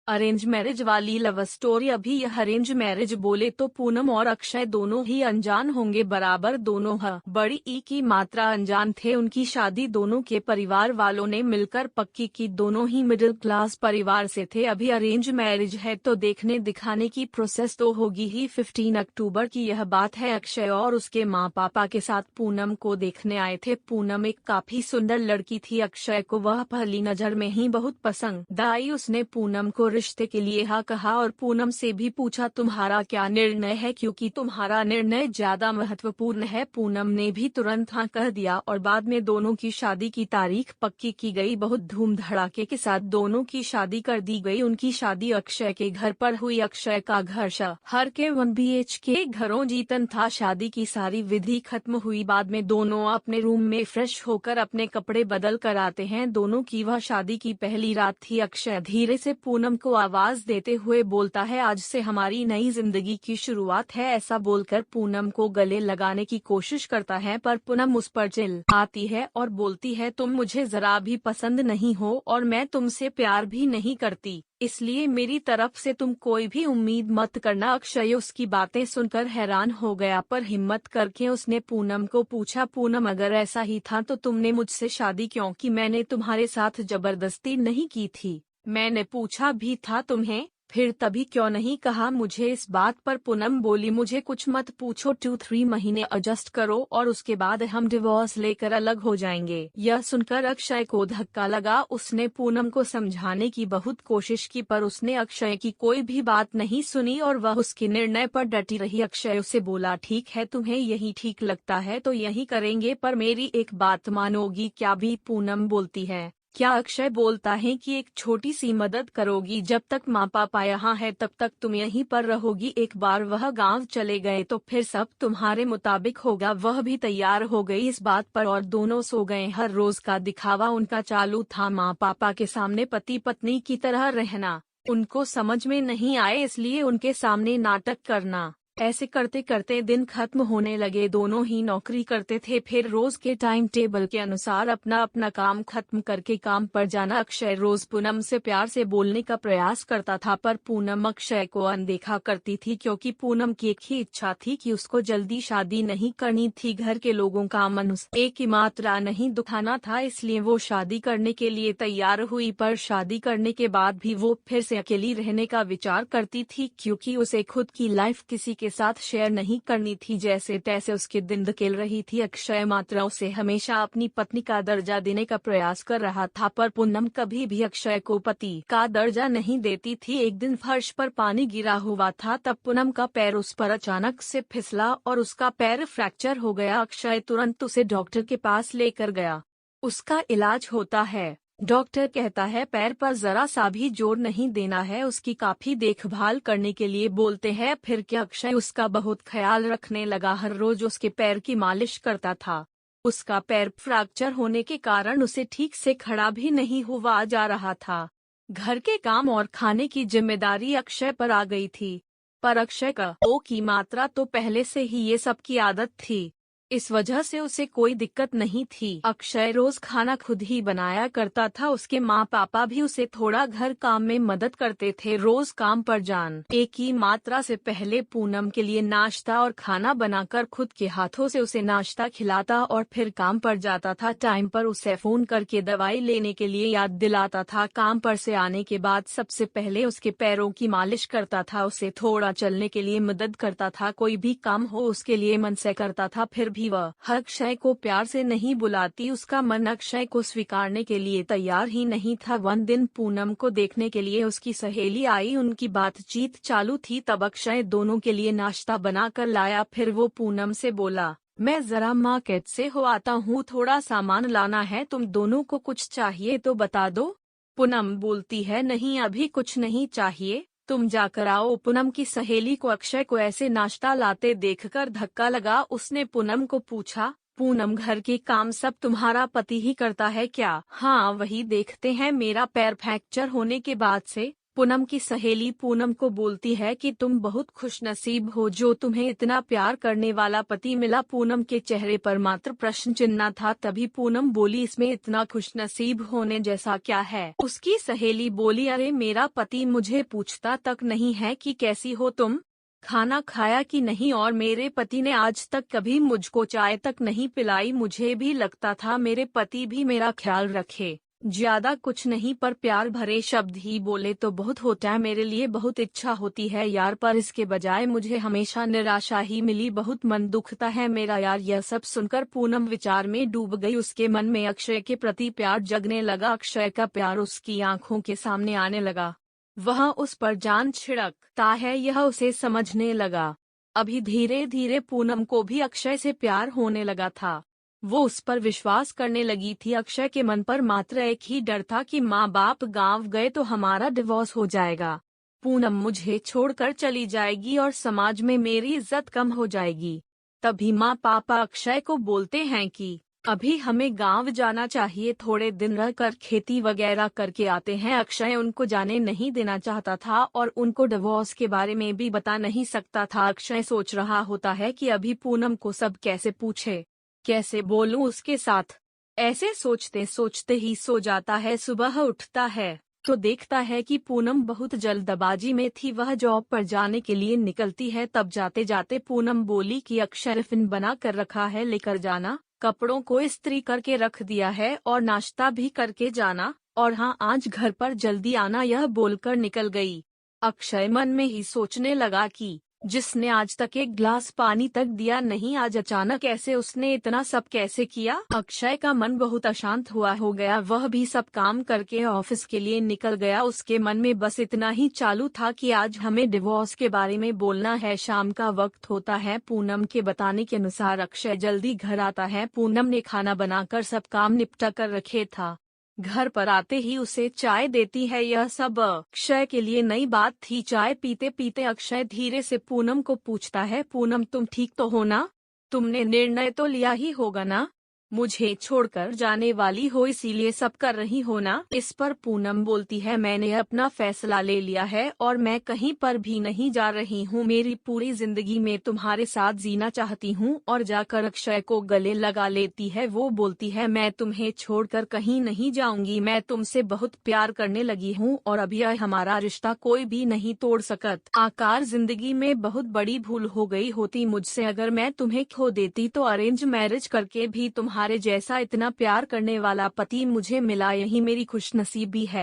Arrange marriage वाली love story. अभी यह अरेंज मैरिज बोले तो पूनम और अक्षय दोनों ही अनजान होंगे बराबर। दोनों बड़ी ई की मात्रा अनजान थे। उनकी शादी दोनों के परिवार वालों ने मिलकर पक्की की। दोनों ही मिडिल क्लास परिवार से थे। अभी अरेंज मैरिज है तो देखने दिखाने की प्रोसेस तो होगी ही। 15 अक्टूबर की यह बात है। अक्षय और उसके माँ पापा के साथ पूनम को देखने आए थे। पूनम एक काफी सुंदर लड़की थी। अक्षय को वह पहली नजर में ही बहुत पसंद आई। उसने पूनम को रिश्ते के लिए हाँ कहा और पूनम से भी पूछा तुम्हारा क्या निर्णय है, क्योंकि तुम्हारा निर्णय ज्यादा महत्वपूर्ण है। पूनम ने भी तुरंत हाँ कह दिया और बाद में दोनों की शादी की तारीख पक्की की गई। बहुत धूम धड़ाके के साथ दोनों की शादी कर दी गई। उनकी शादी अक्षय के घर पर हुई। अक्षय का घर शहर के 1 BHK घरों जीतन था। शादी की सारी विधि खत्म हुई। बाद में दोनों अपने रूम में फ्रेश होकर अपने कपड़े बदल कर आते हैं। दोनों की वह शादी की पहली रात थी। अक्षय धीरे से पूनम को आवाज देते हुए बोलता है आज से हमारी नई जिंदगी की शुरुआत है। ऐसा बोलकर पूनम को गले लगाने की कोशिश करता है पर पूनम उस पर चिल आती है और बोलती है तुम मुझे जरा भी पसंद नहीं हो और मैं तुमसे प्यार भी नहीं करती, इसलिए मेरी तरफ से तुम कोई भी उम्मीद मत करना। अक्षय उसकी बातें सुनकर हैरान हो गया पर हिम्मत करके उसने पूनम को पूछा पूनम अगर ऐसा ही था तो तुमने मुझसे शादी क्यों की? मैंने तुम्हारे साथ जबरदस्ती नहीं की थी, मैंने पूछा भी था तुम्हें, फिर तभी क्यों नहीं कहा मुझे इस बात पर? पूनम बोली मुझे कुछ मत पूछो, 2-3 महीने एडजस्ट करो और उसके बाद हम डिवोर्स लेकर अलग हो जाएंगे। यह सुनकर अक्षय को धक्का लगा। उसने पूनम को समझाने की बहुत कोशिश की पर उसने अक्षय की कोई भी बात नहीं सुनी और वह उसके निर्णय पर डटी रही। अक्षय उसे बोला ठीक है तुम्हें यही ठीक लगता है तो यही करेंगे, पर मेरी एक बात मानोगी क्या? भी पूनम बोलती है क्या? अक्षय बोलता है कि एक छोटी सी मदद करोगी, जब तक माँ पापा यहाँ है तब तक तुम यहीं पर रहोगी, एक बार वह गांव चले गए तो फिर सब तुम्हारे मुताबिक होगा। वह भी तैयार हो गई इस बात पर और दोनों सो गए। हर रोज का दिखावा उनका चालू था। माँ पापा के सामने पति पत्नी की तरह रहना उनको समझ में नहीं आए, इसलिए उनके सामने नाटक करना। ऐसे करते करते दिन खत्म होने लगे। दोनों ही नौकरी करते थे, फिर रोज के टाइम टेबल के अनुसार अपना अपना काम खत्म करके काम पर जाना। अक्षय रोज पूनम से प्यार से बोलने का प्रयास करता था पर पूनम अक्षय को अनदेखा करती थी, क्योंकि पूनम की एक ही इच्छा थी कि उसको जल्दी शादी नहीं करनी थी। घर के लोगों का मन उसे एक ही मात्रा नहीं दुखाना था, इसलिए वो शादी करने के लिए तैयार हुई। पर शादी करने के बाद भी वो फिर से अकेली रहने का विचार करती थी, क्योंकि उसे खुद की लाइफ किसी के साथ शेयर नहीं करनी थी। जैसे तैसे उसके दिन धकेल रही थी। अक्षय मात्रा उसे हमेशा अपनी पत्नी का दर्जा देने का प्रयास कर रहा था पर पूनम कभी भी अक्षय को पति का दर्जा नहीं देती थी। एक दिन फर्श पर पानी गिरा हुआ था, तब पूनम का पैर उस पर अचानक से फिसला और उसका पैर फ्रैक्चर हो गया। अक्षय तुरंत उसे डॉक्टर के पास लेकर गया। उसका इलाज होता है। डॉक्टर कहता है पैर पर जरा सा भी जोर नहीं देना है, उसकी काफी देखभाल करने के लिए बोलते हैं। फिर क्या अक्षय उसका बहुत ख्याल रखने लगा। हर रोज उसके पैर की मालिश करता था। उसका पैर फ्रैक्चर होने के कारण उसे ठीक से खड़ा भी नहीं हुआ जा रहा था। घर के काम और खाने की जिम्मेदारी अक्षय पर आ गई थी, पर अक्षय का ओ की मात्रा तो पहले से ही ये सब की आदत थी, इस वजह से उसे कोई दिक्कत नहीं थी। अक्षय रोज खाना खुद ही बनाया करता था। उसके माँ पापा भी उसे थोड़ा घर काम में मदद करते थे। रोज काम पर जान एक ही मात्रा से पहले पूनम के लिए नाश्ता और खाना बनाकर खुद के हाथों से उसे नाश्ता खिलाता और फिर काम पर जाता था। टाइम पर उसे फोन करके दवाई लेने के लिए याद दिलाता था। काम पर से आने के बाद सबसे पहले उसके पैरों की मालिश करता था, उसे थोड़ा चलने के लिए मदद करता था। कोई भी काम हो उसके लिए मन से करता था। फिर भी वह अक्षय को प्यार से नहीं बुलाती। उसका मन अक्षय को स्वीकारने के लिए तैयार ही नहीं था। वन दिन पूनम को देखने के लिए उसकी सहेली आई। उनकी बातचीत चालू थी, तब अक्षय दोनों के लिए नाश्ता बनाकर लाया। फिर वो पूनम से बोला मैं जरा मार्केट से हो आता हूँ, थोड़ा सामान लाना है, तुम दोनों को कुछ चाहिए तो बता दो। पूनम बोलती है नहीं अभी कुछ नहीं चाहिए, तुम जाकर आओ। पूनम की सहेली को अक्षय को ऐसे नाश्ता लाते देखकर धक्का लगा। उसने पूनम को पूछा पूनम घर के काम सब तुम्हारा पति ही करता है क्या? हाँ वही देखते हैं, मेरा पैर फ्रैक्चर होने के बाद से पूनम की सहेली पूनम को बोलती है कि तुम बहुत खुशनसीब हो जो तुम्हें इतना प्यार करने वाला पति मिला। पूनम के चेहरे पर मात्र प्रश्न चिन्ह था। तभी पूनम बोली, इसमें इतना खुशनसीब होने जैसा क्या है। उसकी सहेली बोली, अरे मेरा पति मुझे पूछता तक नहीं है कि कैसी हो तुम, खाना खाया कि नहीं, और मेरे पति ने आज तक कभी मुझको चाय तक नहीं पिलाई। मुझे भी लगता था मेरे पति भी मेरा ख्याल रखे। ज्यादा कुछ नहीं, पर प्यार भरे शब्द ही बोले तो बहुत होता है। मेरे लिए बहुत इच्छा होती है यार, पर इसके बजाय मुझे हमेशा निराशा ही मिली। बहुत मन दुखता है मेरा यार। यह सब सुनकर पूनम विचार में डूब गई। उसके मन में अक्षय के प्रति प्यार जगने लगा। अक्षय का प्यार उसकी आंखों के सामने आने लगा। वह उस पर जान छिड़कता है, यह उसे समझने लगा। अभी धीरे धीरे पूनम को भी अक्षय से प्यार होने लगा था। वो उस पर विश्वास करने लगी थी। अक्षय के मन पर मात्र एक ही डर था कि माँ बाप गांव गए तो हमारा डिवोर्स हो जाएगा, पूनम मुझे छोड़कर चली जाएगी और समाज में मेरी इज्जत कम हो जाएगी। तभी माँ पापा अक्षय को बोलते हैं कि अभी हमें गांव जाना चाहिए, थोड़े दिन रहकर खेती वगैरह करके आते हैं। अक्षय उनको जाने नहीं देना चाहता था और उनको डिवोर्स के बारे में भी बता नहीं सकता था। अक्षय सोच रहा होता है कि अभी पूनम को सब कैसे पूछे, कैसे बोलूं उसके साथ। ऐसे सोचते सोचते ही सो जाता है। सुबह उठता है तो देखता है कि पूनम बहुत जल्दबाजी में थी। वह जॉब पर जाने के लिए निकलती है। तब जाते जाते पूनम बोली कि अक्षय टिफिन बना कर रखा है, लेकर जाना, कपड़ों को इस्त्री करके रख दिया है और नाश्ता भी करके जाना, और हाँ आज घर पर जल्दी आना। यह बोलकर निकल गई। अक्षय मन में ही सोचने लगा कि जिसने आज तक एक गिलास पानी तक दिया नहीं, आज अचानक ऐसे उसने इतना सब कैसे किया। अक्षय का मन बहुत अशांत हुआ हो गया। वह भी सब काम करके ऑफिस के लिए निकल गया। उसके मन में बस इतना ही चालू था कि आज हमें डिवोर्स के बारे में बोलना है। शाम का वक्त होता है। पूनम के बताने के अनुसार अक्षय जल्दी घर आता है। पूनम ने खाना बनाकर सब काम निपटा कर रखे था। घर पर आते ही उसे चाय देती है। यह सब अक्षय के लिए नई बात थी। चाय पीते पीते अक्षय धीरे से पूनम को पूछता है, पूनम तुम ठीक तो हो ना? तुमने निर्णय तो लिया ही होगा ना? मुझे छोड़कर जाने वाली हो, इसीलिए सब कर रही हो ना? इस पर पूनम बोलती है, मैंने अपना फैसला ले लिया है और मैं कहीं पर भी नहीं जा रही हूँ। मेरी पूरी जिंदगी में तुम्हारे साथ जीना चाहती हूँ। और जाकर अक्षय को गले लगा लेती है। वो बोलती है, मैं तुम्हें छोड़कर कहीं नहीं जाऊंगी। मैं तुमसे बहुत प्यार करने लगी हूँ और अभी हमारा रिश्ता कोई भी नहीं तोड़ सकत। आकार जिंदगी में बहुत बड़ी भूल हो गई होती मुझसे। अगर मैं तुम्हें खो देती तो अरेंज मैरिज करके भी तुम्हारे जैसा इतना प्यार करने वाला पति मुझे मिला, यही मेरी खुशनसीबी है।